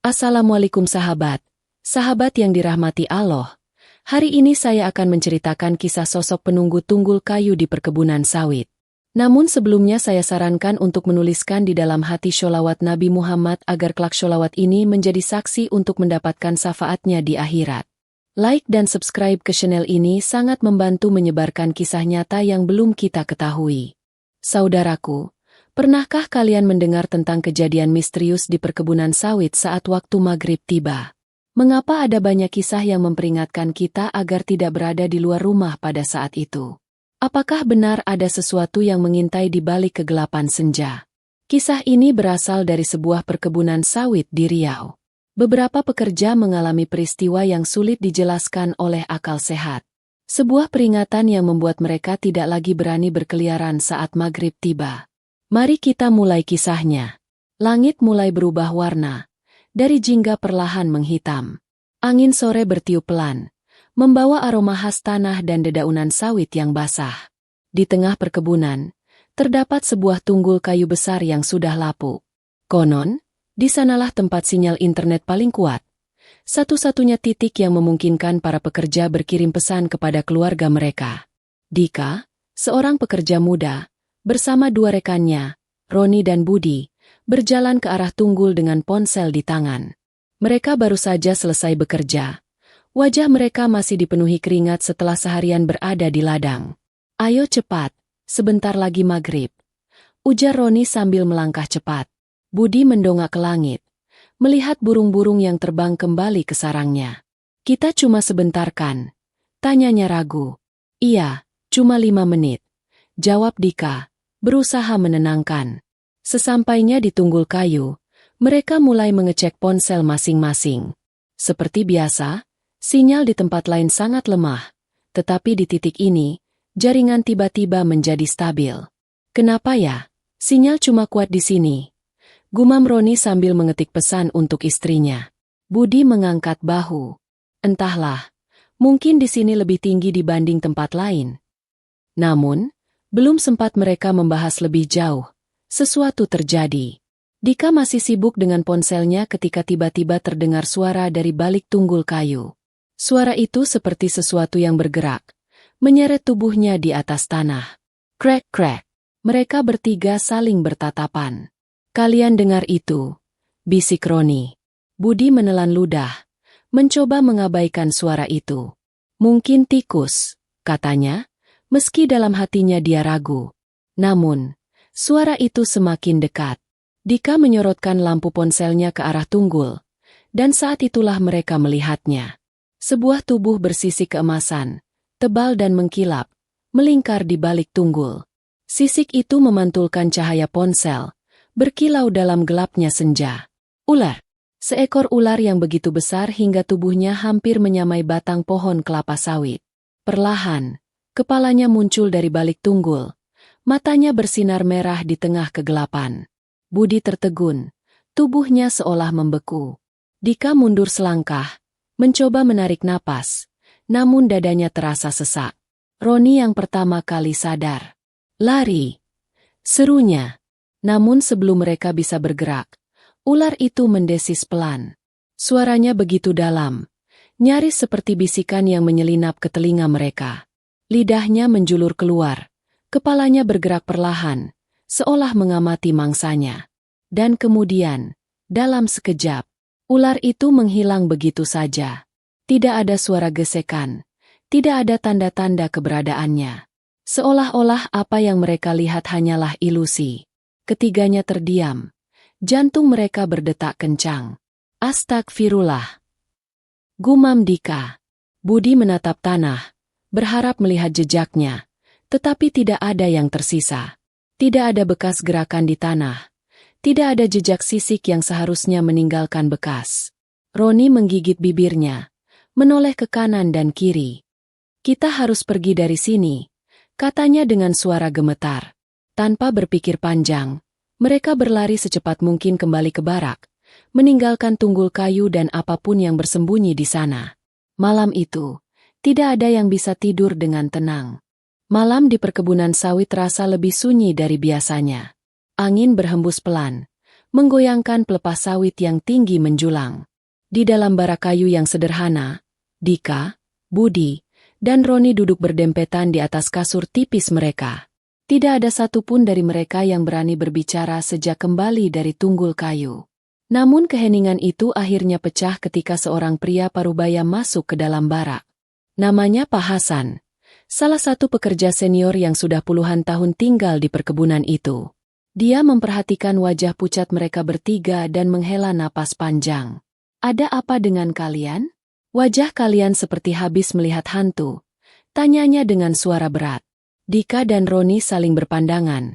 Assalamualaikum sahabat yang dirahmati Allah. Hari ini saya akan menceritakan kisah sosok penunggu tunggul kayu di perkebunan sawit. Namun sebelumnya saya sarankan untuk menuliskan di dalam hati sholawat Nabi Muhammad agar kelak sholawat ini menjadi saksi untuk mendapatkan syafaatnya di akhirat. Like dan subscribe ke channel ini sangat membantu menyebarkan kisah nyata yang belum kita ketahui. Saudaraku, pernahkah kalian mendengar tentang kejadian misterius di perkebunan sawit saat waktu maghrib tiba? Mengapa ada banyak kisah yang memperingatkan kita agar tidak berada di luar rumah pada saat itu? Apakah benar ada sesuatu yang mengintai di balik kegelapan senja? Kisah ini berasal dari sebuah perkebunan sawit di Riau. Beberapa pekerja mengalami peristiwa yang sulit dijelaskan oleh akal sehat. Sebuah peringatan yang membuat mereka tidak lagi berani berkeliaran saat maghrib tiba. Mari kita mulai kisahnya. Langit mulai berubah warna. Dari jingga perlahan menghitam. Angin sore bertiup pelan, membawa aroma khas tanah dan dedaunan sawit yang basah. Di tengah perkebunan, terdapat sebuah tunggul kayu besar yang sudah lapuk. Konon, di sanalah tempat sinyal internet paling kuat. Satu-satunya titik yang memungkinkan para pekerja berkirim pesan kepada keluarga mereka. Dika, seorang pekerja muda, bersama dua rekannya, Roni dan Budi, berjalan ke arah tunggul dengan ponsel di tangan. Mereka baru saja selesai bekerja. Wajah mereka masih dipenuhi keringat setelah seharian berada di ladang. "Ayo cepat, sebentar lagi maghrib," ujar Roni sambil melangkah cepat. Budi mendongak ke langit, melihat burung-burung yang terbang kembali ke sarangnya. "Kita cuma sebentar kan?" tanyanya ragu. "Iya, cuma 5 menit," jawab Dika, berusaha menenangkan. Sesampainya di tunggul kayu, mereka mulai mengecek ponsel masing-masing. Seperti biasa, sinyal di tempat lain sangat lemah, tetapi di titik ini, jaringan tiba-tiba menjadi stabil. "Kenapa ya? Sinyal cuma kuat di sini," gumam Roni sambil mengetik pesan untuk istrinya. Budi mengangkat bahu. "Entahlah, mungkin di sini lebih tinggi dibanding tempat lain." Namun, belum sempat mereka membahas lebih jauh, sesuatu terjadi. Dika masih sibuk dengan ponselnya ketika tiba-tiba terdengar suara dari balik tunggul kayu. Suara itu seperti sesuatu yang bergerak, menyeret tubuhnya di atas tanah. Krek-krek. Mereka bertiga saling bertatapan. "Kalian dengar itu?" bisik Roni. Budi menelan ludah, mencoba mengabaikan suara itu. "Mungkin tikus," katanya, meski dalam hatinya dia ragu. Namun, suara itu semakin dekat. Dika menyorotkan lampu ponselnya ke arah tunggul, dan saat itulah mereka melihatnya. Sebuah tubuh bersisik keemasan, tebal dan mengkilap, melingkar di balik tunggul. Sisik itu memantulkan cahaya ponsel, berkilau dalam gelapnya senja. Ular. Seekor ular yang begitu besar hingga tubuhnya hampir menyamai batang pohon kelapa sawit. Perlahan, kepalanya muncul dari balik tunggul. Matanya bersinar merah di tengah kegelapan. Budi tertegun, tubuhnya seolah membeku. Dika mundur selangkah, mencoba menarik napas, namun dadanya terasa sesak. Roni yang pertama kali sadar. "Lari!" serunya. Namun sebelum mereka bisa bergerak, ular itu mendesis pelan. Suaranya begitu dalam, nyaris seperti bisikan yang menyelinap ke telinga mereka. Lidahnya menjulur keluar, kepalanya bergerak perlahan, seolah mengamati mangsanya. Dan kemudian, dalam sekejap, ular itu menghilang begitu saja. Tidak ada suara gesekan, tidak ada tanda-tanda keberadaannya. Seolah-olah apa yang mereka lihat hanyalah ilusi. Ketiganya terdiam, jantung mereka berdetak kencang. "Astagfirullah," gumam Dika. Budi menatap tanah, berharap melihat jejaknya, tetapi tidak ada yang tersisa. Tidak ada bekas gerakan di tanah. Tidak ada jejak sisik yang seharusnya meninggalkan bekas. Roni menggigit bibirnya, menoleh ke kanan dan kiri. "Kita harus pergi dari sini," katanya dengan suara gemetar. Tanpa berpikir panjang, mereka berlari secepat mungkin kembali ke barak, meninggalkan tunggul kayu dan apapun yang bersembunyi di sana. Malam itu, tidak ada yang bisa tidur dengan tenang. Malam di perkebunan sawit terasa lebih sunyi dari biasanya. Angin berhembus pelan, menggoyangkan pelepas sawit yang tinggi menjulang. Di dalam bara kayu yang sederhana, Dika, Budi, dan Roni duduk berdempetan di atas kasur tipis mereka. Tidak ada satupun dari mereka yang berani berbicara sejak kembali dari Tunggul Kayu. Namun keheningan itu akhirnya pecah ketika seorang pria parubaya masuk ke dalam barak. Namanya Pak Hasan, salah satu pekerja senior yang sudah puluhan tahun tinggal di perkebunan itu. Dia memperhatikan wajah pucat mereka bertiga dan menghela napas panjang. "Ada apa dengan kalian? Wajah kalian seperti habis melihat hantu," tanyanya dengan suara berat. Dika dan Roni saling berpandangan,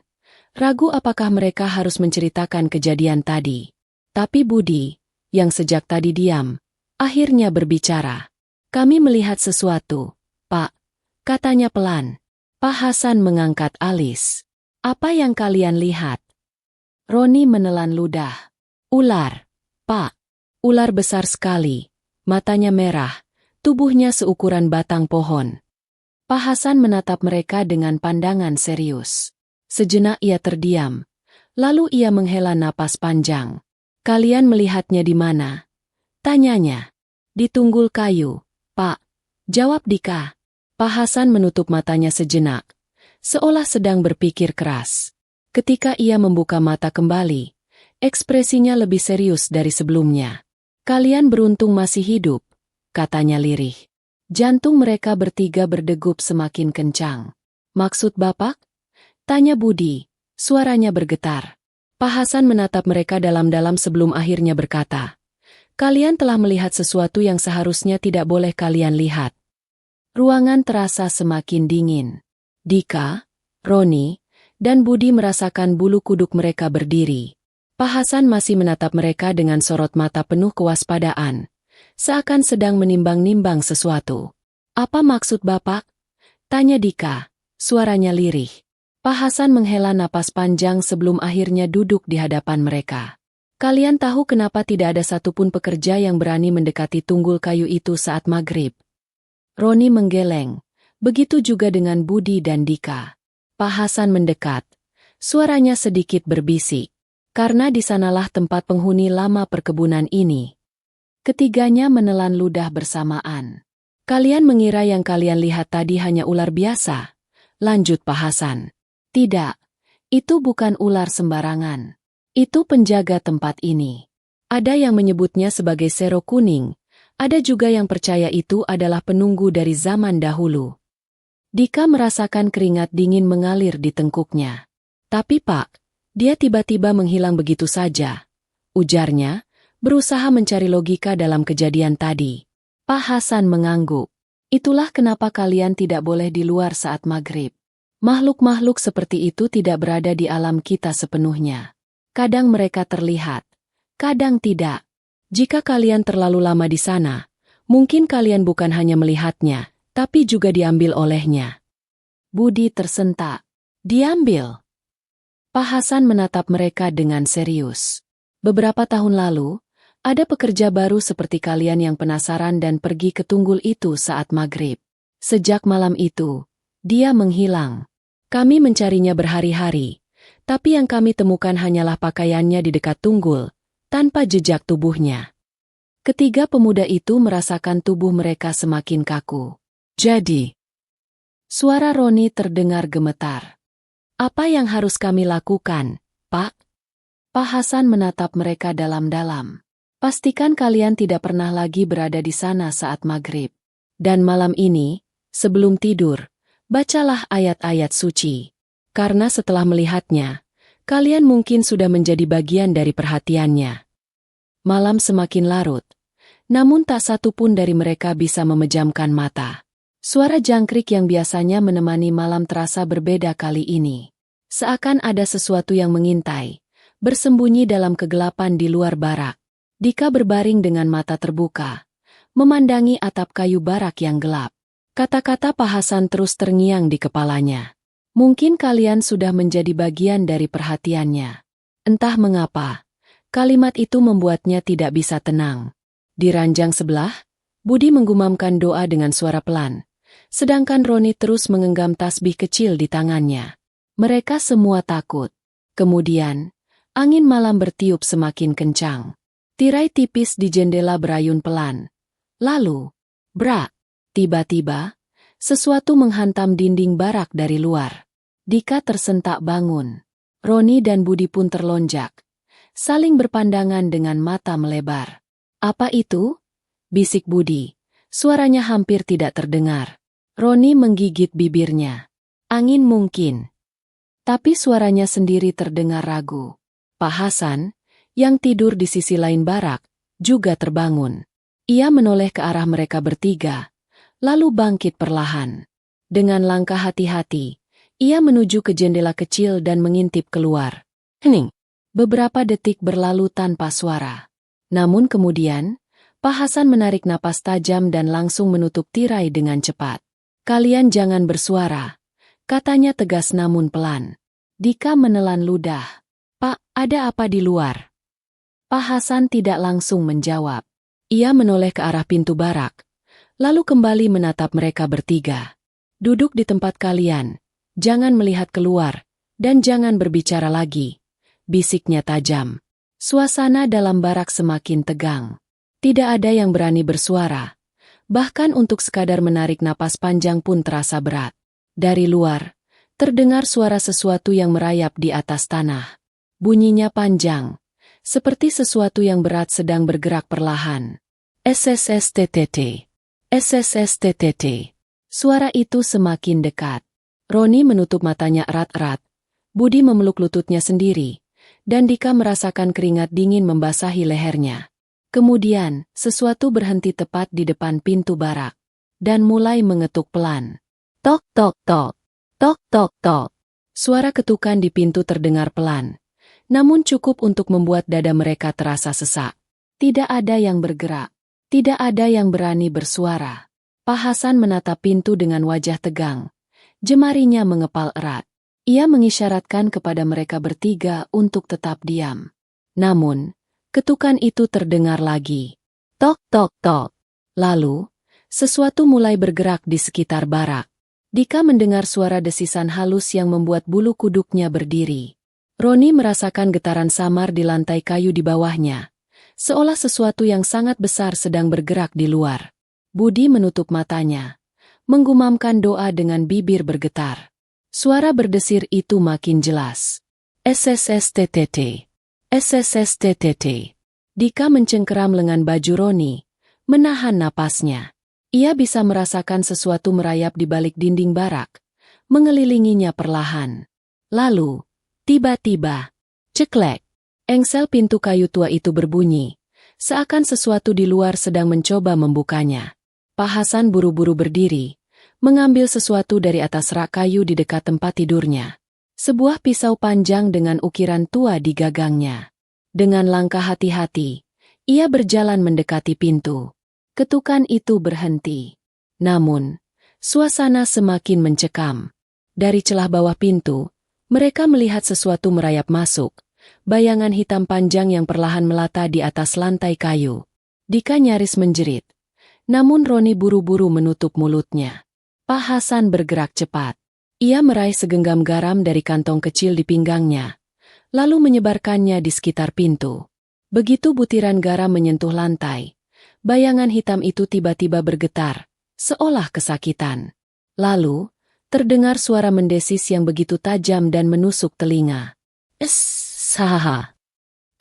ragu apakah mereka harus menceritakan kejadian tadi. Tapi Budi, yang sejak tadi diam, akhirnya berbicara. "Kami melihat sesuatu, Pak," katanya pelan. Pak Hasan mengangkat alis. "Apa yang kalian lihat?" Roni menelan ludah. "Ular, Pak. Ular besar sekali, matanya merah, tubuhnya seukuran batang pohon." Pak Hasan menatap mereka dengan pandangan serius. Sejenak ia terdiam, lalu ia menghela napas panjang. "Kalian melihatnya di mana?" tanyanya. "Di Tunggul Kayu, Pak," jawab Dika. Pak Hasan menutup matanya sejenak, seolah sedang berpikir keras. Ketika ia membuka mata kembali, ekspresinya lebih serius dari sebelumnya. "Kalian beruntung masih hidup," katanya lirih. Jantung mereka bertiga berdegup semakin kencang. "Maksud Bapak?" tanya Budi, suaranya bergetar. Pak Hasan menatap mereka dalam-dalam sebelum akhirnya berkata, "Kalian telah melihat sesuatu yang seharusnya tidak boleh kalian lihat." Ruangan terasa semakin dingin. Dika, Roni, dan Budi merasakan bulu kuduk mereka berdiri. Pak Hasan masih menatap mereka dengan sorot mata penuh kewaspadaan, seakan sedang menimbang-nimbang sesuatu. "Apa maksud Bapak?" tanya Dika, suaranya lirih. Pak Hasan menghela napas panjang sebelum akhirnya duduk di hadapan mereka. "Kalian tahu kenapa tidak ada satupun pekerja yang berani mendekati Tunggul Kayu itu saat maghrib?" Roni menggeleng, begitu juga dengan Budi dan Dika. Pak Hasan mendekat, suaranya sedikit berbisik. "Karena di sanalah tempat penghuni lama perkebunan ini." Ketiganya menelan ludah bersamaan. "Kalian mengira yang kalian lihat tadi hanya ular biasa?" lanjut Pak Hasan. "Tidak, itu bukan ular sembarangan. Itu penjaga tempat ini. Ada yang menyebutnya sebagai sero kuning, ada juga yang percaya itu adalah penunggu dari zaman dahulu." Dika merasakan keringat dingin mengalir di tengkuknya. "Tapi Pak, dia tiba-tiba menghilang begitu saja," ujarnya, berusaha mencari logika dalam kejadian tadi. Pak Hasan mengangguk. "Itulah kenapa kalian tidak boleh di luar saat maghrib. Makhluk-makhluk seperti itu tidak berada di alam kita sepenuhnya. Kadang mereka terlihat, kadang tidak. Jika kalian terlalu lama di sana, mungkin kalian bukan hanya melihatnya, tapi juga diambil olehnya." Budi tersentak. "Diambil?" Pak Hasan menatap mereka dengan serius. "Beberapa tahun lalu, ada pekerja baru seperti kalian yang penasaran dan pergi ke Tunggul itu saat maghrib. Sejak malam itu, dia menghilang. Kami mencarinya berhari-hari, tapi yang kami temukan hanyalah pakaiannya di dekat Tunggul, tanpa jejak tubuhnya." Ketiga pemuda itu merasakan tubuh mereka semakin kaku. "Jadi," suara Roni terdengar gemetar. "Apa yang harus kami lakukan, Pak?" Pak Hasan menatap mereka dalam-dalam. "Pastikan kalian tidak pernah lagi berada di sana saat maghrib. Dan malam ini, sebelum tidur, bacalah ayat-ayat suci. Karena setelah melihatnya, kalian mungkin sudah menjadi bagian dari perhatiannya." Malam semakin larut, namun tak satu pun dari mereka bisa memejamkan mata. Suara jangkrik yang biasanya menemani malam terasa berbeda kali ini. Seakan ada sesuatu yang mengintai, bersembunyi dalam kegelapan di luar barak. Dika berbaring dengan mata terbuka, memandangi atap kayu barak yang gelap. Kata-kata Pak Hasan terus terngiang di kepalanya. "Mungkin kalian sudah menjadi bagian dari perhatiannya." Entah mengapa, kalimat itu membuatnya tidak bisa tenang. Di ranjang sebelah, Budi menggumamkan doa dengan suara pelan, sedangkan Roni terus mengenggam tasbih kecil di tangannya. Mereka semua takut. Kemudian, Angin malam bertiup semakin kencang. Tirai tipis di jendela berayun pelan. Lalu, brak, tiba-tiba, sesuatu menghantam dinding barak dari luar. Dika tersentak bangun. Roni dan Budi pun terlonjak, saling berpandangan dengan mata melebar. "Apa itu?" bisik Budi. Suaranya hampir tidak terdengar. Roni menggigit bibirnya. "Angin mungkin." Tapi suaranya sendiri terdengar ragu. Pak Hasan, yang tidur di sisi lain barak, juga terbangun. Ia menoleh ke arah mereka bertiga, lalu bangkit perlahan. Dengan langkah hati-hati, ia menuju ke jendela kecil dan mengintip keluar. Hening. Beberapa detik berlalu tanpa suara. Namun kemudian, Pak Hasan menarik napas tajam dan langsung menutup tirai dengan cepat. "Kalian jangan bersuara," katanya tegas namun pelan. Dika menelan ludah. "Pak, ada apa di luar?" Pak Hasan tidak langsung menjawab. Ia menoleh ke arah pintu barak, lalu kembali menatap mereka bertiga. "Duduk di tempat kalian, jangan melihat keluar, dan jangan berbicara lagi," bisiknya tajam. Suasana dalam barak semakin tegang. Tidak ada yang berani bersuara. Bahkan untuk sekadar menarik napas panjang pun terasa berat. Dari luar, terdengar suara sesuatu yang merayap di atas tanah. Bunyinya panjang, seperti sesuatu yang berat sedang bergerak perlahan. SSSTTT. SSSTTT. Suara itu semakin dekat. Roni menutup matanya erat-erat. Budi memeluk lututnya sendiri, dan Dika merasakan keringat dingin membasahi lehernya. Kemudian, sesuatu berhenti tepat di depan pintu barak, dan mulai mengetuk pelan. Tok tok tok. Tok tok tok. Suara ketukan di pintu terdengar pelan, namun cukup untuk membuat dada mereka terasa sesak. Tidak ada yang bergerak. Tidak ada yang berani bersuara. Pak Hasan menatap pintu dengan wajah tegang. Jemarinya mengepal erat. Ia mengisyaratkan kepada mereka bertiga untuk tetap diam. Namun, ketukan itu terdengar lagi. Tok tok tok. Lalu, sesuatu mulai bergerak di sekitar barak. Dika mendengar suara desisan halus yang membuat bulu kuduknya berdiri. Roni merasakan getaran samar di lantai kayu di bawahnya, seolah sesuatu yang sangat besar sedang bergerak di luar. Budi menutup matanya, menggumamkan doa dengan bibir bergetar. Suara berdesir itu makin jelas. SSSTTT. SSSTTT. Dika mencengkeram lengan baju Roni, menahan napasnya. Ia bisa merasakan sesuatu merayap di balik dinding barak, mengelilinginya perlahan. Lalu, tiba-tiba, ceklek, engsel pintu kayu tua itu berbunyi, seakan sesuatu di luar sedang mencoba membukanya. Pak Hasan buru-buru berdiri, mengambil sesuatu dari atas rak kayu di dekat tempat tidurnya. Sebuah pisau panjang dengan ukiran tua di gagangnya. Dengan langkah hati-hati, ia berjalan mendekati pintu. Ketukan itu berhenti. Namun, suasana semakin mencekam. Dari celah bawah pintu, mereka melihat sesuatu merayap masuk, bayangan hitam panjang yang perlahan melata di atas lantai kayu. Dika nyaris menjerit. Namun Roni buru-buru menutup mulutnya. Pak Hasan bergerak cepat. Ia meraih segenggam garam dari kantong kecil di pinggangnya, lalu menyebarkannya di sekitar pintu. Begitu butiran garam menyentuh lantai, bayangan hitam itu tiba-tiba bergetar, seolah kesakitan. Lalu, terdengar suara mendesis yang begitu tajam dan menusuk telinga. Sahaha.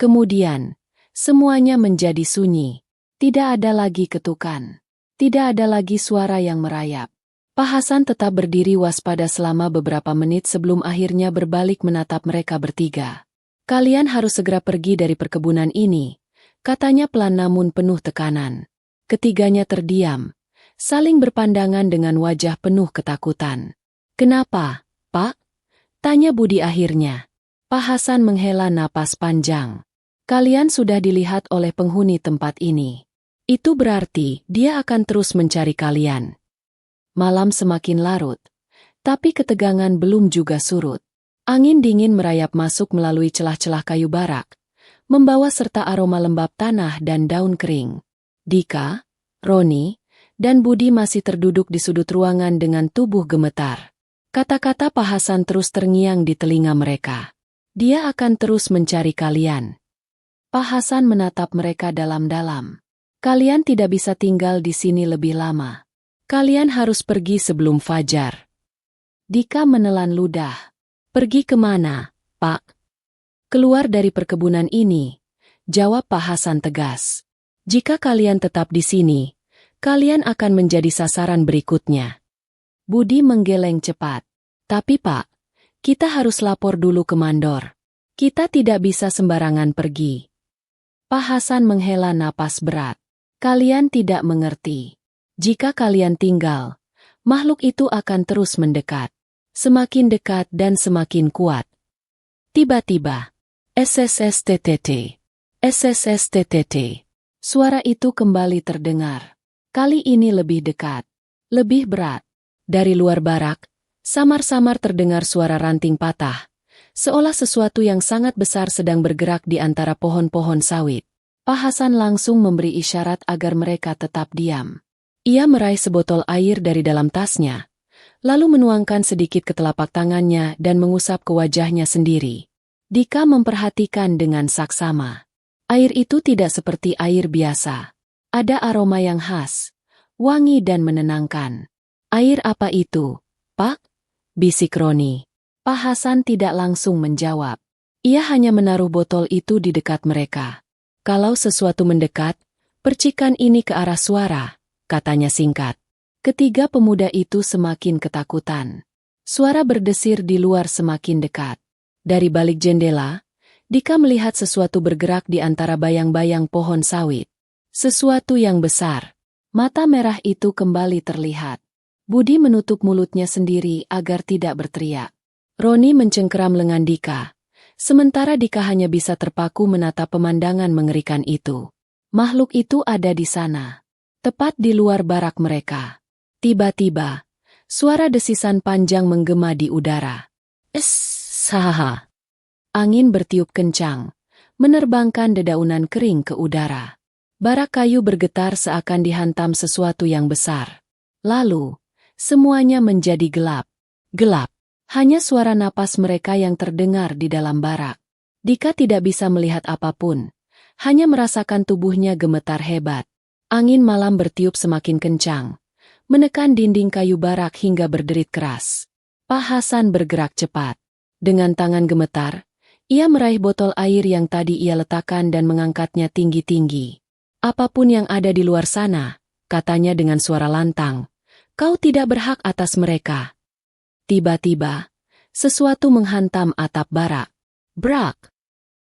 Kemudian, semuanya menjadi sunyi. Tidak ada lagi ketukan. Tidak ada lagi suara yang merayap. Pak Hasan tetap berdiri waspada selama beberapa menit sebelum akhirnya berbalik menatap mereka bertiga. "Kalian harus segera pergi dari perkebunan ini," katanya pelan namun penuh tekanan. Ketiganya terdiam, saling berpandangan dengan wajah penuh ketakutan. "Kenapa, Pak?" tanya Budi akhirnya. Pak Hasan menghela napas panjang. "Kalian sudah dilihat oleh penghuni tempat ini. Itu berarti dia akan terus mencari kalian." Malam semakin larut, tapi ketegangan belum juga surut. Angin dingin merayap masuk melalui celah-celah kayu barak, membawa serta aroma lembab tanah dan daun kering. Dika, Roni, dan Budi masih terduduk di sudut ruangan dengan tubuh gemetar. Kata-kata Pak Hasan terus terngiang di telinga mereka. Dia akan terus mencari kalian. Pak Hasan menatap mereka dalam-dalam. Kalian tidak bisa tinggal di sini lebih lama. Kalian harus pergi sebelum fajar. Dika menelan ludah. Pergi kemana, Pak? Keluar dari perkebunan ini, jawab Pak Hasan tegas. Jika kalian tetap di sini, kalian akan menjadi sasaran berikutnya. Budi menggeleng cepat. Tapi Pak, kita harus lapor dulu ke mandor. Kita tidak bisa sembarangan pergi. Pak Hasan menghela napas berat. Kalian tidak mengerti. Jika kalian tinggal, makhluk itu akan terus mendekat. Semakin dekat dan semakin kuat. Tiba-tiba, SSSTTT. SSSTTT. Suara itu kembali terdengar. Kali ini lebih dekat. Lebih berat. Dari luar barak, samar-samar terdengar suara ranting patah. Seolah sesuatu yang sangat besar sedang bergerak di antara pohon-pohon sawit. Pak Hasan langsung memberi isyarat agar mereka tetap diam. Ia meraih sebotol air dari dalam tasnya, lalu menuangkan sedikit ke telapak tangannya dan mengusap ke wajahnya sendiri. Dika memperhatikan dengan saksama. Air itu tidak seperti air biasa. Ada aroma yang khas, wangi dan menenangkan. Air apa itu, Pak? Bisik Roni. Pak Hasan tidak langsung menjawab. Ia hanya menaruh botol itu di dekat mereka. Kalau sesuatu mendekat, percikan ini ke arah suara, katanya singkat. Ketiga pemuda itu semakin ketakutan. Suara berdesir di luar semakin dekat. Dari balik jendela, Dika melihat sesuatu bergerak di antara bayang-bayang pohon sawit. Sesuatu yang besar. Mata merah itu kembali terlihat. Budi menutup mulutnya sendiri agar tidak berteriak. Roni mencengkeram lengan Dika. Sementara Dika hanya bisa terpaku menatap pemandangan mengerikan itu. Makhluk itu ada di sana. Tepat di luar barak mereka. Tiba-tiba, suara desisan panjang menggema di udara. Saha. Angin bertiup kencang, menerbangkan dedaunan kering ke udara. Barak kayu bergetar seakan dihantam sesuatu yang besar. Lalu, semuanya menjadi gelap. Gelap. Hanya suara napas mereka yang terdengar di dalam barak. Dika tidak bisa melihat apapun, hanya merasakan tubuhnya gemetar hebat. Angin malam bertiup semakin kencang, menekan dinding kayu barak hingga berderit keras. Pak Hasan bergerak cepat. Dengan tangan gemetar, ia meraih botol air yang tadi ia letakkan dan mengangkatnya tinggi-tinggi. Apapun yang ada di luar sana, katanya dengan suara lantang, kau tidak berhak atas mereka. Tiba-tiba, sesuatu menghantam atap barak. Brak!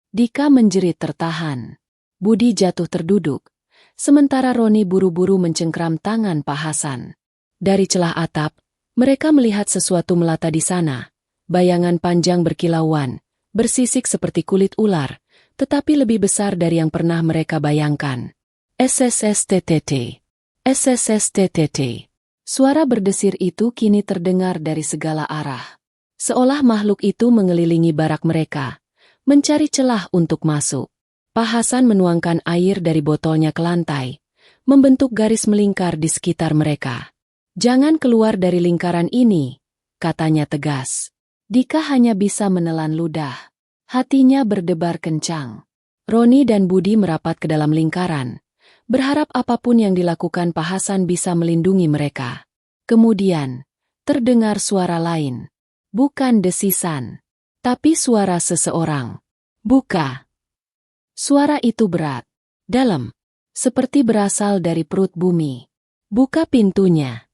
Dika menjerit tertahan. Budi jatuh terduduk, sementara Roni buru-buru mencengkram tangan Pak Hasan. Dari celah atap, mereka melihat sesuatu melata di sana. Bayangan panjang berkilauan, bersisik seperti kulit ular, tetapi lebih besar dari yang pernah mereka bayangkan. SSSTTT. SSSTTT. Suara berdesir itu kini terdengar dari segala arah. Seolah makhluk itu mengelilingi barak mereka, mencari celah untuk masuk. Pak Hasan menuangkan air dari botolnya ke lantai, membentuk garis melingkar di sekitar mereka. Jangan keluar dari lingkaran ini, katanya tegas. Dika hanya bisa menelan ludah. Hatinya berdebar kencang. Roni dan Budi merapat ke dalam lingkaran, berharap apapun yang dilakukan Pak Hasan bisa melindungi mereka. Kemudian, terdengar suara lain. Bukan desisan, tapi suara seseorang. Buka. Suara itu berat, dalam, seperti berasal dari perut bumi. Buka pintunya.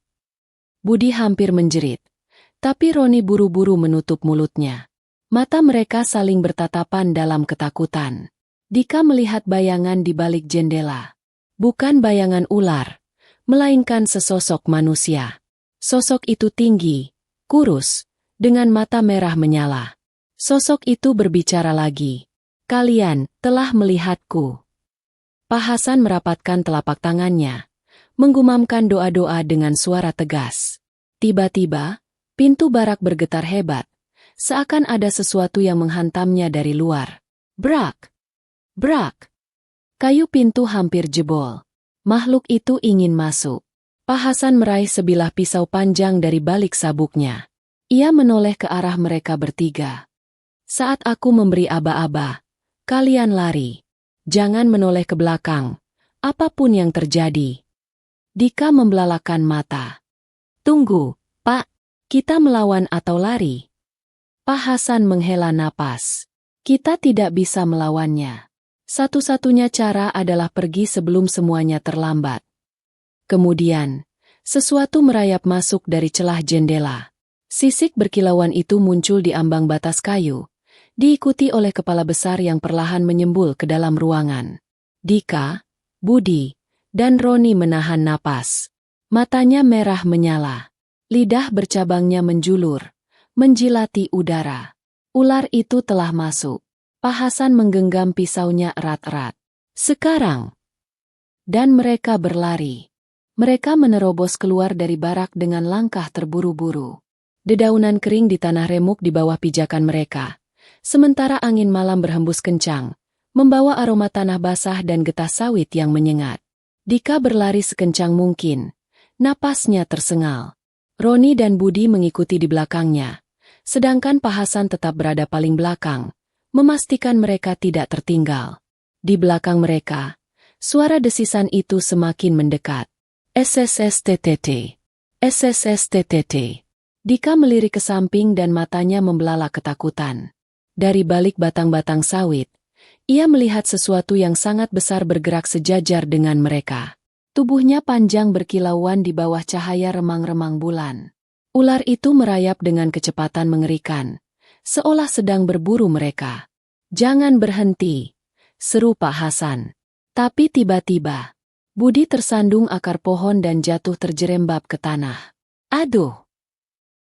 Budi hampir menjerit, tapi Roni buru-buru menutup mulutnya. Mata mereka saling bertatapan dalam ketakutan. Dika melihat bayangan di balik jendela. Bukan bayangan ular, melainkan sesosok manusia. Sosok itu tinggi, kurus, dengan mata merah menyala. Sosok itu berbicara lagi. Kalian telah melihatku. Pak Hasan merapatkan telapak tangannya, menggumamkan doa-doa dengan suara tegas. Tiba-tiba, pintu barak bergetar hebat, seakan ada sesuatu yang menghantamnya dari luar. Brak! Brak! Kayu pintu hampir jebol. Makhluk itu ingin masuk. Pak Hasan meraih sebilah pisau panjang dari balik sabuknya. Ia menoleh ke arah mereka bertiga. Saat aku memberi aba-aba, kalian lari. Jangan menoleh ke belakang, apapun yang terjadi. Dika membelalakan mata. Tunggu, Pak. Kita melawan atau lari? Pak Hasan menghela napas. Kita tidak bisa melawannya. Satu-satunya cara adalah pergi sebelum semuanya terlambat. Kemudian, sesuatu merayap masuk dari celah jendela. Sisik berkilauan itu muncul di ambang batas kayu, diikuti oleh kepala besar yang perlahan menyembul ke dalam ruangan. Dika, Budi, dan Roni menahan napas. Matanya merah menyala. Lidah bercabangnya menjulur, menjilati udara. Ular itu telah masuk. Pak Hasan menggenggam pisaunya erat-erat. Sekarang. Dan mereka berlari. Mereka menerobos keluar dari barak dengan langkah terburu-buru. Dedaunan kering di tanah remuk di bawah pijakan mereka. Sementara angin malam berhembus kencang, membawa aroma tanah basah dan getah sawit yang menyengat. Dika berlari sekencang mungkin. Napasnya tersengal. Roni dan Budi mengikuti di belakangnya. Sedangkan Pak Hasan tetap berada paling belakang, memastikan mereka tidak tertinggal. Di belakang mereka, suara desisan itu semakin mendekat. SSSTTT. SSSTTT. Dika melirik ke samping dan matanya membelalak ketakutan. Dari balik batang-batang sawit, ia melihat sesuatu yang sangat besar bergerak sejajar dengan mereka. Tubuhnya panjang berkilauan di bawah cahaya remang-remang bulan. Ular itu merayap dengan kecepatan mengerikan, seolah sedang berburu mereka. "Jangan berhenti," seru Pak Hasan. Tapi tiba-tiba, Budi tersandung akar pohon dan jatuh terjerembab ke tanah. "Aduh!"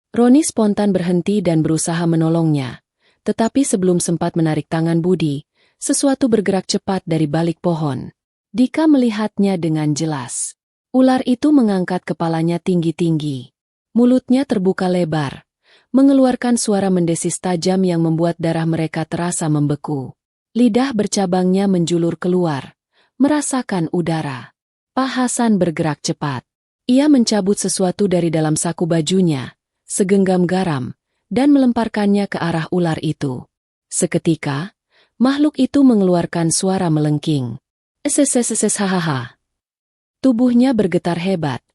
Roni spontan berhenti dan berusaha menolongnya. Tetapi sebelum sempat menarik tangan Budi, sesuatu bergerak cepat dari balik pohon. Dika melihatnya dengan jelas. Ular itu mengangkat kepalanya tinggi-tinggi. Mulutnya terbuka lebar, mengeluarkan suara mendesis tajam yang membuat darah mereka terasa membeku. Lidah bercabangnya menjulur keluar, merasakan udara. Pak Hasan bergerak cepat. Ia mencabut sesuatu dari dalam saku bajunya, segenggam garam, dan melemparkannya ke arah ular itu. Seketika, makhluk itu mengeluarkan suara melengking. Hahaha. Tubuhnya bergetar hebat.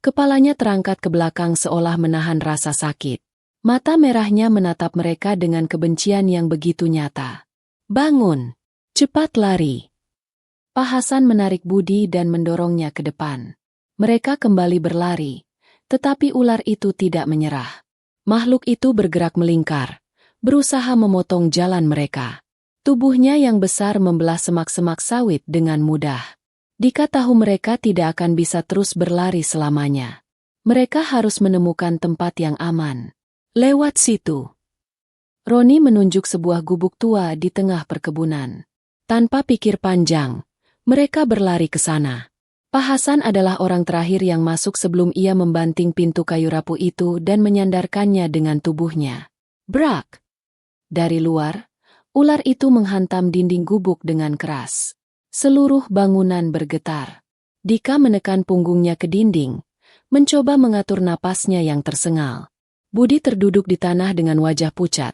Kepalanya terangkat ke belakang seolah menahan rasa sakit. Mata merahnya menatap mereka dengan kebencian yang begitu nyata. "Bangun! Cepat lari!" Pak Hasan menarik Budi dan mendorongnya ke depan. Mereka kembali berlari, tetapi ular itu tidak menyerah. Makhluk itu bergerak melingkar, berusaha memotong jalan mereka. Tubuhnya yang besar membelah semak-semak sawit dengan mudah. Dika tahu mereka tidak akan bisa terus berlari selamanya. Mereka harus menemukan tempat yang aman. "Lewat situ." Roni menunjuk sebuah gubuk tua di tengah perkebunan. Tanpa pikir panjang, mereka berlari ke sana. Pak Hasan adalah orang terakhir yang masuk sebelum ia membanting pintu kayu rapuh itu dan menyandarkannya dengan tubuhnya. Brak! Dari luar, ular itu menghantam dinding gubuk dengan keras. Seluruh bangunan bergetar. Dika menekan punggungnya ke dinding, mencoba mengatur napasnya yang tersengal. Budi terduduk di tanah dengan wajah pucat,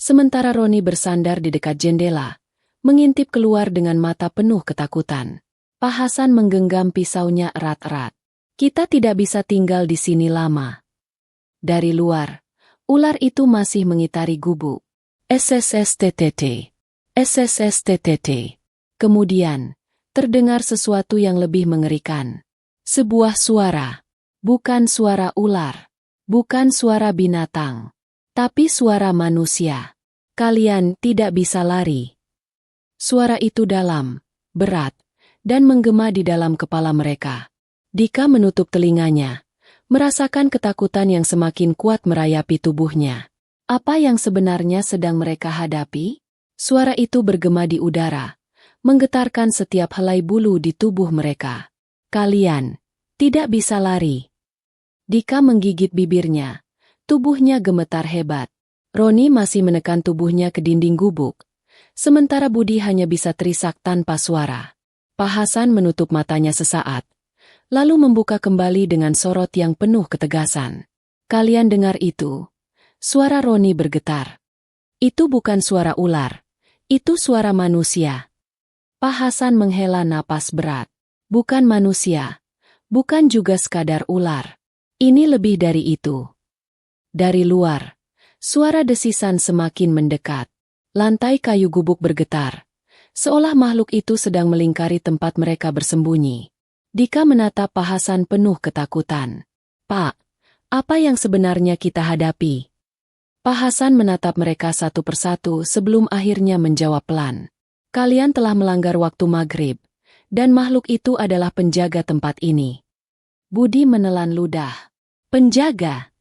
sementara Roni bersandar di dekat jendela, mengintip keluar dengan mata penuh ketakutan. Pak Hasan menggenggam pisaunya erat-erat. "Kita tidak bisa tinggal di sini lama." Dari luar, ular itu masih mengitari gubuk. SSSTTT. SSSTTT. Kemudian, terdengar sesuatu yang lebih mengerikan. Sebuah suara. Bukan suara ular. Bukan suara binatang. Tapi suara manusia. "Kalian tidak bisa lari." Suara itu dalam, berat, dan menggema di dalam kepala mereka. Dika menutup telinganya, merasakan ketakutan yang semakin kuat merayapi tubuhnya. Apa yang sebenarnya sedang mereka hadapi? Suara itu bergema di udara, menggetarkan setiap helai bulu di tubuh mereka. "Kalian tidak bisa lari." Dika menggigit bibirnya, tubuhnya gemetar hebat. Roni masih menekan tubuhnya ke dinding gubuk, sementara Budi hanya bisa terisak tanpa suara. Pak Hasan menutup matanya sesaat, lalu membuka kembali dengan sorot yang penuh ketegasan. "Kalian dengar itu?" Suara Roni bergetar. Itu bukan suara ular. Itu suara manusia. Pak Hasan menghela napas berat. Bukan manusia. Bukan juga sekadar ular. Ini lebih dari itu. Dari luar, suara desisan semakin mendekat. Lantai kayu gubuk bergetar. Seolah makhluk itu sedang melingkari tempat mereka bersembunyi. Dika menatap Pak Hasan penuh ketakutan. Pak, apa yang sebenarnya kita hadapi? Pak Hasan menatap mereka satu persatu sebelum akhirnya menjawab pelan. Kalian telah melanggar waktu maghrib, dan makhluk itu adalah penjaga tempat ini. Budi menelan ludah. Penjaga?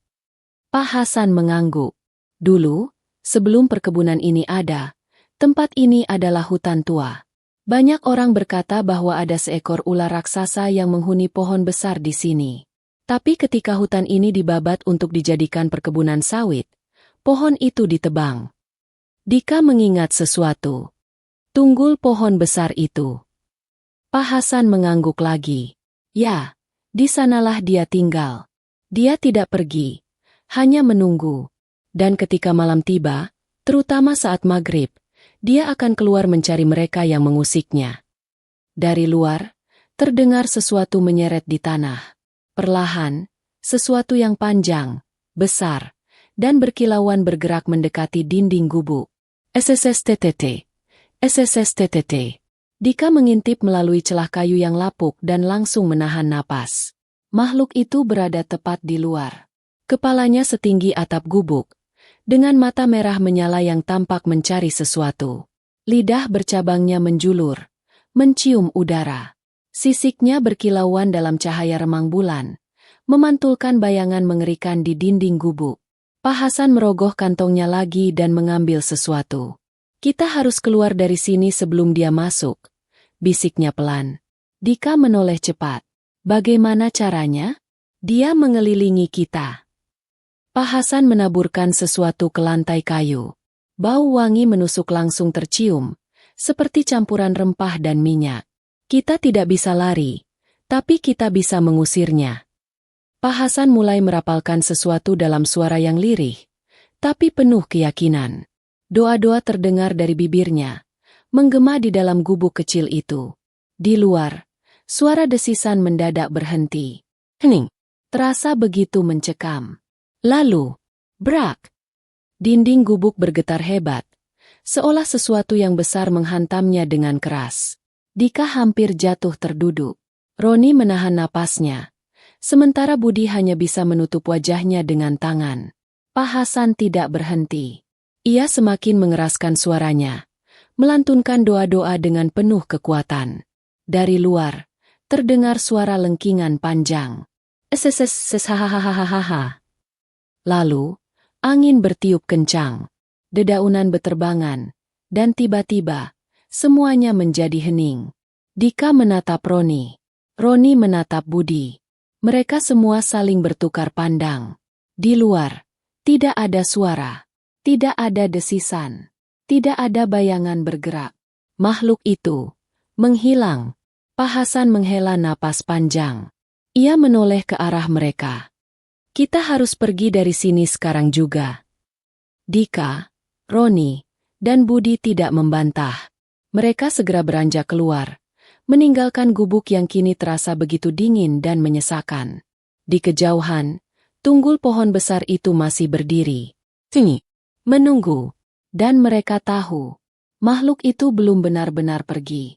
Pak Hasan mengangguk. Dulu, sebelum perkebunan ini ada, tempat ini adalah hutan tua. Banyak orang berkata bahwa ada seekor ular raksasa yang menghuni pohon besar di sini. Tapi ketika hutan ini dibabat untuk dijadikan perkebunan sawit, pohon itu ditebang. Dika mengingat sesuatu. Tunggul pohon besar itu. Pak Hasan mengangguk lagi. Ya, di sanalah dia tinggal. Dia tidak pergi, hanya menunggu. Dan ketika malam tiba, terutama saat maghrib, dia akan keluar mencari mereka yang mengusiknya. Dari luar, terdengar sesuatu menyeret di tanah. Perlahan, sesuatu yang panjang, besar, dan berkilauan bergerak mendekati dinding gubuk. SSSTTT. SSSTTT. Dika mengintip melalui celah kayu yang lapuk dan langsung menahan napas. Makhluk itu berada tepat di luar. Kepalanya setinggi atap gubuk, dengan mata merah menyala yang tampak mencari sesuatu. Lidah bercabangnya menjulur, mencium udara. Sisiknya berkilauan dalam cahaya remang bulan, memantulkan bayangan mengerikan di dinding gubuk. Pak Hasan merogoh kantongnya lagi dan mengambil sesuatu. Kita harus keluar dari sini sebelum dia masuk, bisiknya pelan. Dika menoleh cepat. Bagaimana caranya? Dia mengelilingi kita. Pak Hasan menaburkan sesuatu ke lantai kayu. Bau wangi menusuk langsung tercium, seperti campuran rempah dan minyak. Kita tidak bisa lari, tapi kita bisa mengusirnya. Pak Hasan mulai merapalkan sesuatu dalam suara yang lirih, tapi penuh keyakinan. Doa-doa terdengar dari bibirnya, menggema di dalam gubuk kecil itu. Di luar, suara desisan mendadak berhenti. Hening, terasa begitu mencekam. Lalu, brak! Dinding gubuk bergetar hebat, seolah sesuatu yang besar menghantamnya dengan keras. Dika hampir jatuh terduduk. Roni menahan napasnya, sementara Budi hanya bisa menutup wajahnya dengan tangan. Pak Hasan tidak berhenti. Ia semakin mengeraskan suaranya, melantunkan doa-doa dengan penuh kekuatan. Dari luar, terdengar suara lengkingan panjang. Hahaha. Lalu, angin bertiup kencang, dedaunan beterbangan, dan tiba-tiba, semuanya menjadi hening. Dika menatap Roni. Roni menatap Budi. Mereka semua saling bertukar pandang. Di luar, tidak ada suara. Tidak ada desisan. Tidak ada bayangan bergerak. Makhluk itu menghilang. Pak Hasan menghela napas panjang. Ia menoleh ke arah mereka. Kita harus pergi dari sini sekarang juga. Dika, Roni, dan Budi tidak membantah. Mereka segera beranjak keluar, meninggalkan gubuk yang kini terasa begitu dingin dan menyesakan. Di kejauhan, tunggul pohon besar itu masih berdiri. Sini. Menunggu, dan mereka tahu, makhluk itu belum benar-benar pergi.